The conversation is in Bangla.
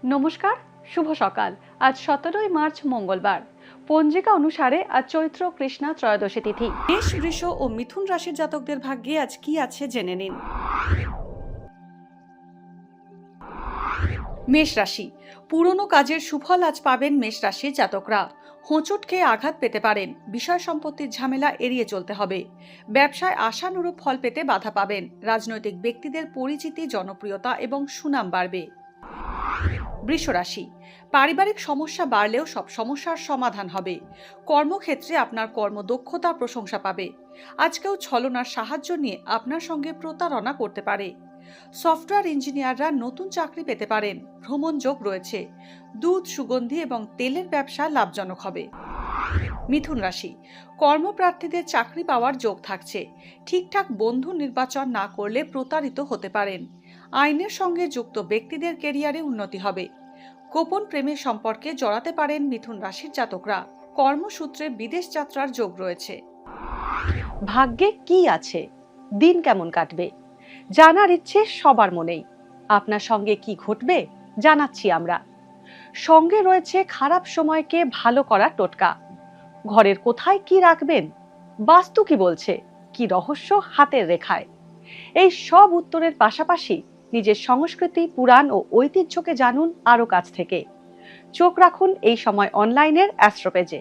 নমস্কার, শুভ সকাল। আজ 17ই মার্চ মঙ্গলবার। পঞ্জিকা অনুসারে আজ চৈত্র কৃষ্ণা ত্রয়োদশী তিথি। মেষ, বৃষ ও মিথুন রাশির জাতকদের ভাগ্যে আজ কি আছে জেনে নিন। মেষ রাশি, পুরনো কাজের সুফল আজ পাবেন মেষ রাশির জাতকরা। হোঁচট খেয়ে আঘাত পেতে পারেন, বিষয় সম্পত্তির ঝামেলা এড়িয়ে চলতে হবে। ব্যবসায় আশানুরূপ ফল পেতে বাধা পাবেন। রাজনৈতিক ব্যক্তিদের পরিচিতি, জনপ্রিয়তা এবং সুনাম বাড়বে। বৃষ রাশি, পারিবারিক সমস্যা বাড়লেও সব সমস্যার সমাধান হবে। কর্মক্ষেত্রে আপনার কর্মদক্ষতা প্রশংসা পাবে। আজ কেউ ছলনার সাহায্য নিয়ে আপনার সঙ্গে প্রতারণা করতে পারে। সফটওয়্যার ইঞ্জিনিয়াররা নতুন চাকরি পেতে পারেন। ভ্রমণ যোগ রয়েছে। দুধ, সুগন্ধি এবং তেলের ব্যবসা লাভজনক হবে। মিথুন রাশি, কর্মপ্রার্থীদের চাকরি পাওয়ার যোগ থাকছে। ঠিকঠাক বন্ধু নির্বাচন না করলে প্রতারিত হতে পারেন। আইনের সঙ্গে যুক্ত ব্যক্তিদের ক্যারিয়ারে উন্নতি হবে। গোপন প্রেমের সম্পর্কে জড়াতে পারেন মিথুন রাশির জাতকরা। কর্মসূত্রে বিদেশ যাত্রার যোগ রয়েছে। ভাগ্যে কি আছে, দিন কেমন কাটবে, জানার ইচ্ছে সবার মনেই। আপনার সঙ্গে কি ঘটবে জানাচ্ছি আমরা। সঙ্গে রয়েছে খারাপ সময়কে ভালো করার টোটকা। ঘরের কোথায় কি রাখবেন, বাস্তু কি বলছে, কি রহস্য হাতের রেখায়। এই সব উত্তরের পাশাপাশি নিজের সংস্কৃতি, পুরাণ ও ঐতিহ্যকে জানুন আরো কাছ থেকে। চোখ রাখুন এই সময় অনলাইনের অ্যাস্ট্রো পেজে।